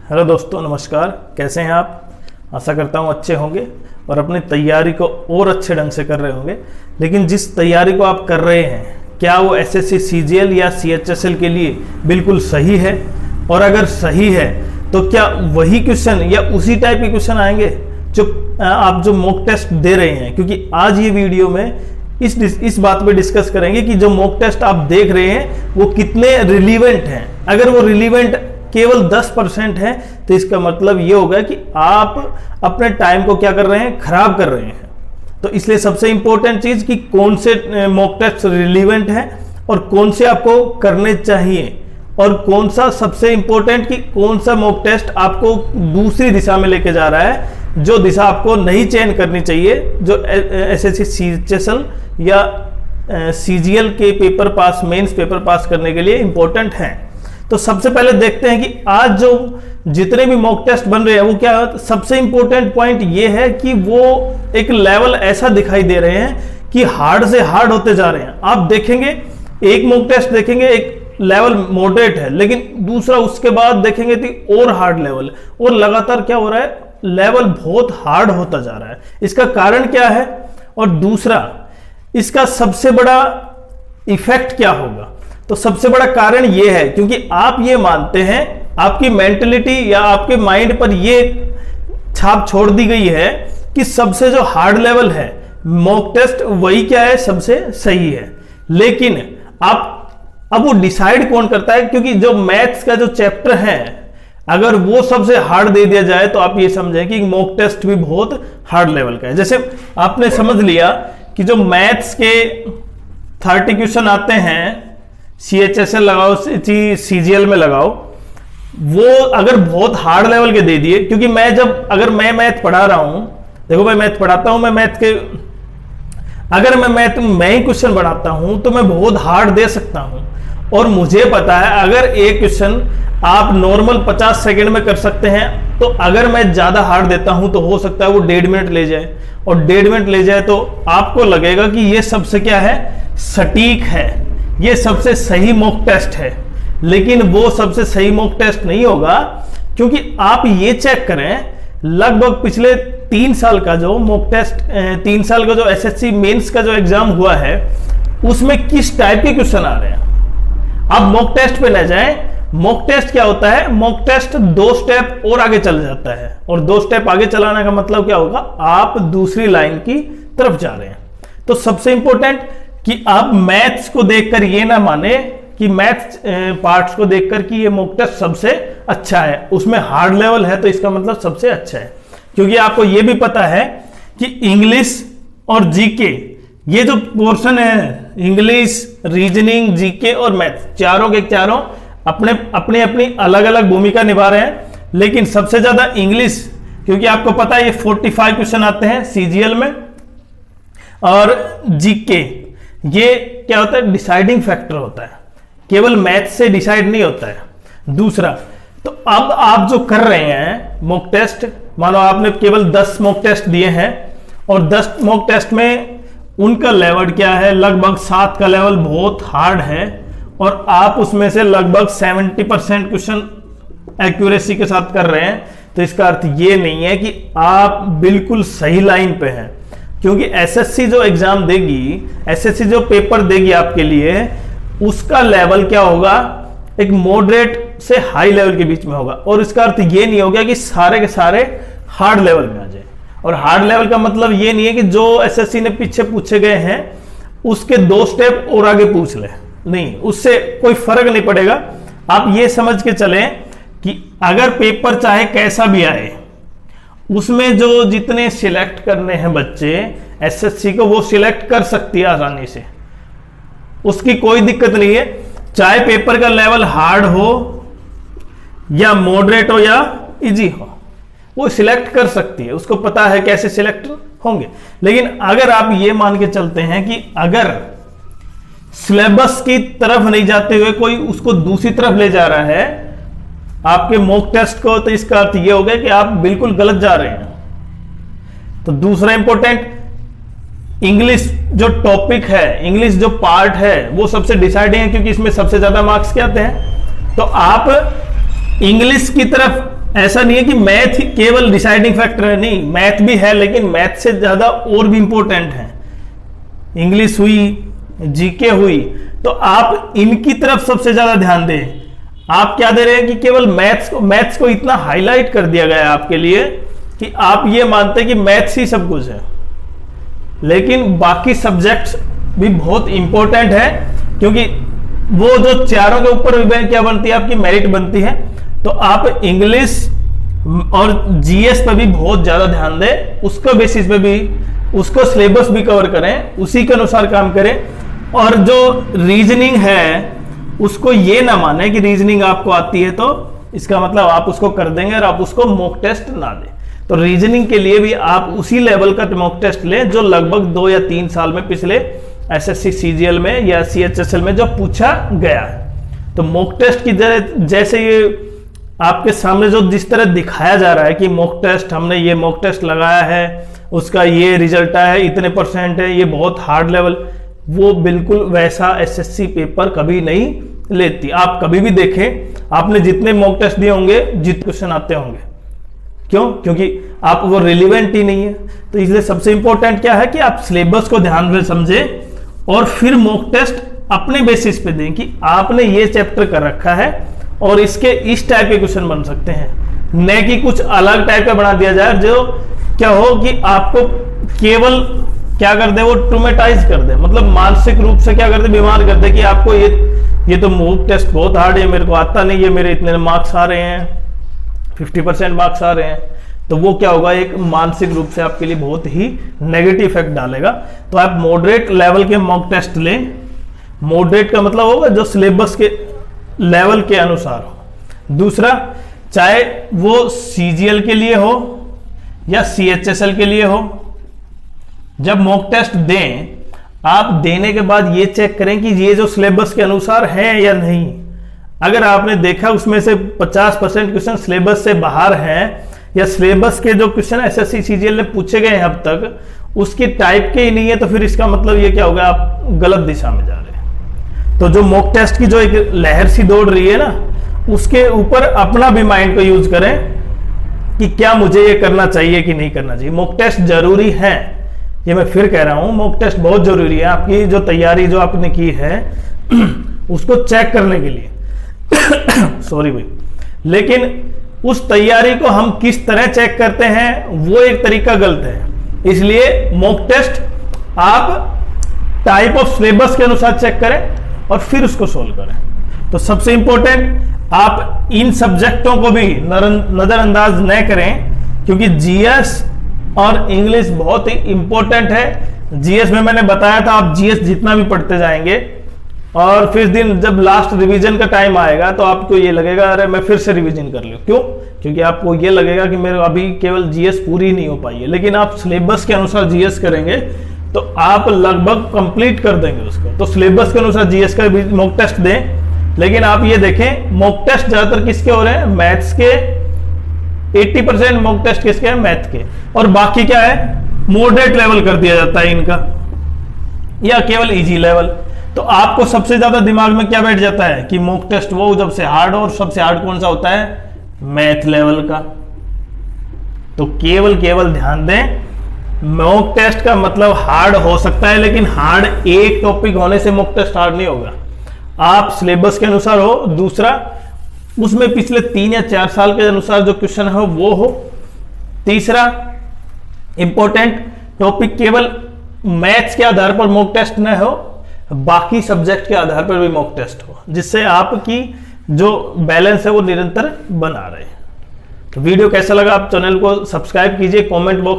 Hello दोस्तों, नमस्कार। कैसे हैं आप? आशा करता हूँ अच्छे होंगे और अपनी तैयारी को और अच्छे ढंग से कर रहे होंगे। लेकिन जिस तैयारी को आप कर रहे हैं, क्या वो एसएससी सीजीएल या सीएचएसएल के लिए बिल्कुल सही है? और अगर सही है तो क्या वही क्वेश्चन या उसी टाइप के क्वेश्चन आएंगे जो आप जो मॉक टेस्ट दे रहे हैं? क्योंकि आज ये वीडियो में इस बात पे डिस्कस करेंगे कि जो मॉक टेस्ट आप देख रहे हैं वो कितने रिलीवेंट हैं। अगर वो रिलीवेंट केवल 10% है तो इसका मतलब ये होगा कि आप अपने टाइम को क्या कर रहे हैं, खराब कर रहे हैं। तो इसलिए सबसे इंपॉर्टेंट चीज कि कौन से मॉक टेस्ट रिलीवेंट है और कौन से आपको करने चाहिए, और कौन सा सबसे इंपॉर्टेंट कि कौन सा मॉक टेस्ट आपको दूसरी दिशा में लेके जा रहा है, जो दिशा आपको नहीं चयन करनी चाहिए, जो एसएससी सीएचएसएल या सीजीएल के paper pass, mains paper pass करने के लिए इंपॉर्टेंट हैं। तो सबसे पहले देखते हैं कि आज जो जितने भी मॉक टेस्ट बन रहे हैं वो क्या है। सबसे इंपॉर्टेंट पॉइंट ये है कि वो एक लेवल ऐसा दिखाई दे रहे हैं कि हार्ड से हार्ड होते जा रहे हैं। आप देखेंगे, एक मॉक टेस्ट देखेंगे, एक लेवल मॉडरेट है, लेकिन दूसरा उसके बाद देखेंगे तो और हार्ड लेवल, और लगातार क्या हो रहा है, लेवल बहुत हार्ड होता जा रहा है। इसका कारण क्या है, और दूसरा इसका सबसे बड़ा इफेक्ट क्या होगा? तो सबसे बड़ा कारण यह है क्योंकि आप ये मानते हैं, आपकी मेंटलिटी या आपके माइंड पर ये छाप छोड़ दी गई है कि सबसे जो हार्ड लेवल है मॉक टेस्ट वही क्या है, सबसे सही है। लेकिन अब वो डिसाइड कौन करता है? क्योंकि जो मैथ्स का जो चैप्टर है, अगर वो सबसे हार्ड दे दिया जाए तो आप ये समझें कि मॉक टेस्ट भी बहुत हार्ड लेवल का है। जैसे आपने समझ लिया कि जो मैथ्स के 30 क्वेश्चन आते हैं, सीएचएसएल लगाओ, सीजीएल में लगाओ, वो अगर बहुत हार्ड लेवल के दे दिए, क्योंकि अगर मैं मैथ पढ़ा रहा हूं, देखो मैं मैथ पढ़ाता हूं, अगर मैं ही क्वेश्चन बढ़ाता हूं तो मैं बहुत हार्ड दे सकता हूं। और मुझे पता है अगर एक क्वेश्चन आप नॉर्मल 50 सेकंड में कर सकते हैं, तो अगर मैं ज्यादा हार्ड देता हूं तो हो सकता है वो 1.5 मिनट ले जाए, और 1.5 मिनट ले जाए तो आपको लगेगा कि ये सबसे क्या है, सटीक है, ये सबसे सही मॉक टेस्ट है। लेकिन वो सबसे सही मॉक टेस्ट नहीं होगा, क्योंकि आप ये चेक करें, लगभग पिछले 3 साल का जो मॉक टेस्ट, 3 साल का जो एसएससी मेंस का जो एग्जाम हुआ है, उसमें किस टाइप के क्वेश्चन आ रहे हैं। आप मॉक टेस्ट पे न जाएं। मॉक टेस्ट क्या होता है? मॉक टेस्ट 2 स्टेप और आगे चल जाता है, और 2 स्टेप आगे चलाने का मतलब क्या होगा, आप दूसरी लाइन की तरफ जा रहे हैं। तो सबसे इंपॉर्टेंट कि आप मैथ्स को देखकर ये ना माने कि मैथ्स पार्ट्स को देखकर कि ये मॉक टेस्ट सबसे अच्छा है, उसमें हार्ड लेवल है तो इसका मतलब सबसे अच्छा है। क्योंकि आपको ये भी पता है कि इंग्लिश और जीके, ये जो पोर्शन है, इंग्लिश, रीजनिंग, जीके और मैथ्स, चारों के चारों अपनी अपनी अलग अलग भूमिका निभा रहे हैं। लेकिन सबसे ज्यादा इंग्लिश, क्योंकि आपको पता है ये 45 क्वेश्चन आते हैं सीजीएल में, और जीके ये क्या होता है, डिसाइडिंग फैक्टर होता है, केवल मैथ से डिसाइड नहीं होता है। दूसरा, तो अब आप जो कर रहे हैं मॉक टेस्ट, मानो आपने केवल 10 मॉक टेस्ट दिए हैं, और 10 मॉक टेस्ट में उनका लेवल क्या है, लगभग 7 का लेवल बहुत हार्ड है, और आप उसमें से लगभग 70% क्वेश्चन एक्यूरेसी के साथ कर रहे हैं। तो इसका अर्थ ये नहीं है कि आप बिल्कुल सही लाइन पे हैं, क्योंकि एसएससी जो एग्जाम देगी, एसएससी जो पेपर देगी आपके लिए, उसका लेवल क्या होगा, एक मॉडरेट से हाई लेवल के बीच में होगा। और इसका अर्थ ये नहीं होगा कि सारे के सारे हार्ड लेवल में आ जाए। और हार्ड लेवल का मतलब ये नहीं है कि जो एसएससी ने पीछे पूछे गए हैं उसके 2 स्टेप और आगे पूछ ले, नहीं, उससे कोई फर्क नहीं पड़ेगा। आप ये समझ के चलें कि अगर पेपर चाहे कैसा भी आए, उसमें जो जितने सिलेक्ट करने हैं बच्चे, एसएससी को वो सिलेक्ट कर सकती है आसानी से, उसकी कोई दिक्कत नहीं है। चाहे पेपर का लेवल हार्ड हो या मॉडरेट हो या इजी हो, वो सिलेक्ट कर सकती है, उसको पता है कैसे सिलेक्ट होंगे। लेकिन अगर आप ये मान के चलते हैं कि अगर सिलेबस की तरफ नहीं जाते हुए कोई उसको दूसरी तरफ ले जा रहा है आपके मॉक टेस्ट को, तो इसका अर्थ यह हो गया कि आप बिल्कुल गलत जा रहे हैं। तो दूसरा इंपॉर्टेंट, इंग्लिश जो टॉपिक है, इंग्लिश जो पार्ट है, वो सबसे डिसाइडिंग है, क्योंकि इसमें सबसे ज्यादा मार्क्स क्या आते हैं। तो आप इंग्लिश की तरफ ऐसा नहीं है कि मैथ केवल डिसाइडिंग फैक्टर है, नहीं, मैथ भी है, लेकिन मैथ से ज्यादा और भी इंपॉर्टेंट है। इंग्लिश हुई, जीके हुई, तो आप इनकी तरफ सबसे ज्यादा ध्यान दें। आप क्या दे रहे हैं कि केवल मैथ्स को इतना हाईलाइट कर दिया गया है आपके लिए कि आप ये मानते हैं कि मैथ्स ही सब कुछ है, लेकिन बाकी सब्जेक्ट्स भी बहुत इंपॉर्टेंट है, क्योंकि वो जो चारों के ऊपर क्या बनती है, आपकी मेरिट बनती है। तो आप इंग्लिश और जीएस पे भी बहुत ज्यादा ध्यान दें, उसका बेसिस पे भी, उसको सिलेबस भी कवर करें, उसी के अनुसार काम करें। और जो रीजनिंग है उसको ये ना माने कि रीजनिंग आपको आती है तो इसका मतलब आप उसको कर देंगे और आप उसको मॉक टेस्ट ना दें। तो रीजनिंग के लिए भी आप उसी लेवल का मॉक टेस्ट लें जो लगभग 2 या 3 साल में पिछले एसएससी सीजीएल में या सीएचएसएल में जो पूछा गया है। तो मॉक टेस्ट की जैसे ये आपके सामने जो जिस तरह दिखाया जा रहा है कि मॉक टेस्ट, हमने ये मॉक टेस्ट लगाया है, उसका ये रिजल्ट आया है, इतने % है, ये बहुत हार्ड लेवल, वो बिल्कुल वैसा एसएससी पेपर कभी नहीं लेती। आप कभी भी देखें, आपने जितने मॉक टेस्ट दिए होंगे, जितने क्वेश्चन आते होंगे, क्यों? क्योंकि आप वो रिलेवेंट ही नहीं है। तो इसलिए सबसे इंपॉर्टेंट क्या है कि आप सिलेबस को ध्यान में समझें और फिर मॉक टेस्ट अपने बेसिस पे दें कि आपने ये चैप्टर कर रखा है और इसके इस टाइप के क्वेश्चन बन सकते हैं, न कि कुछ अलग टाइप का बना दिया जाए जो क्या हो कि आपको केवल क्या कर दे, वो ट्रोमेटाइज कर दे, मतलब मानसिक रूप से क्या कर दे, बीमार कर दे कि आपको ये तो मॉक टेस्ट बहुत हार्ड है, मेरे को आता नहीं है, मेरे इतने मार्क्स आ रहे हैं, 50% मार्क्स आ रहे हैं। तो वो क्या होगा, एक मानसिक रूप से आपके लिए बहुत ही नेगेटिव इफेक्ट डालेगा। तो आप मॉडरेट लेवल के मॉक टेस्ट लें। मॉडरेट का मतलब होगा जो सिलेबस के लेवल के अनुसार हो। दूसरा, चाहे वो सीजीएल के लिए हो या सीएचएसएल के लिए हो, जब मॉक टेस्ट दें, आप देने के बाद ये चेक करें कि ये जो सिलेबस के अनुसार है या नहीं। अगर आपने देखा उसमें से 50% क्वेश्चन सिलेबस से बाहर हैं या सिलेबस के जो क्वेश्चन एसएससी सीजीएल में पूछे गए हैं अब तक उसके टाइप के ही नहीं है, तो फिर इसका मतलब ये क्या होगा, आप गलत दिशा में जा रहे हैं। तो जो मॉक टेस्ट की जो एक लहर सी दौड़ रही है ना, उसके ऊपर अपना भी माइंड को यूज करें कि क्या मुझे ये करना चाहिए कि नहीं करना चाहिए। मॉक टेस्ट जरूरी है, ये मैं फिर कह रहा हूं, मॉक टेस्ट बहुत जरूरी है आपकी जो तैयारी जो आपने की है उसको चेक करने के लिए सॉरी भाई। लेकिन उस तैयारी को हम किस तरह चेक करते हैं वो एक तरीका गलत है। इसलिए मॉक टेस्ट आप टाइप ऑफ सिलेबस के अनुसार चेक करें और फिर उसको सोल्व करें। तो सबसे इंपॉर्टेंट, आप इन सब्जेक्टों को भी नजरअंदाज न करें, क्योंकि जीएस और इंग्लिश बहुत ही इंपॉर्टेंट है। जीएस में मैंने बताया था, आप जीएस जितना भी पढ़ते जाएंगे और फिर दिन जब लास्ट रिवीजन का टाइम आएगा तो आपको ये लगेगा अरे मैं फिर से रिवीजन कर लूं। क्यों? क्योंकि आपको ये लगेगा कि मेरे अभी केवल जीएस पूरी नहीं हो पाई है। लेकिन आप सिलेबस के अनुसार जीएस करेंगे तो आप लगभग कंप्लीट कर देंगे उसको। तो सिलेबस के अनुसार जीएस का भी मॉक टेस्ट दें। लेकिन आप ये देखें, मॉक टेस्ट ज्यादातर किसके हो रहे हैं, मैथ्स के। 80% मॉक टेस्ट किसके हैं, मैथ के। और बाकी क्या है, मॉडरेट लेवल कर दिया जाता है इनका, या केवल इजी लेवल। तो आपको सबसे ज्यादा दिमाग में क्या बैठ जाता है कि मॉक टेस्ट वो जब से हार्ड हो, और सबसे हार्ड कौन सा होता है, मैथ लेवल का। तो केवल ध्यान दें, मॉक टेस्ट का मतलब हार्ड हो सकता है, लेकिन हार्ड एक टॉपिक होने से मॉक टेस्ट हार्ड नहीं होगा। आप सिलेबस के अनुसार हो। दूसरा, उसमें पिछले 3 या 4 साल के अनुसार जो क्वेश्चन है वो हो। तीसरा, इंपॉर्टेंट टॉपिक केवल मैथ्स के आधार पर मॉक टेस्ट न हो, बाकी सब्जेक्ट के आधार पर भी मॉक टेस्ट हो, जिससे आपकी जो बैलेंस है वो निरंतर बना रहे। तो वीडियो कैसा लगा, आप चैनल को सब्सक्राइब कीजिए, कमेंट बॉक्स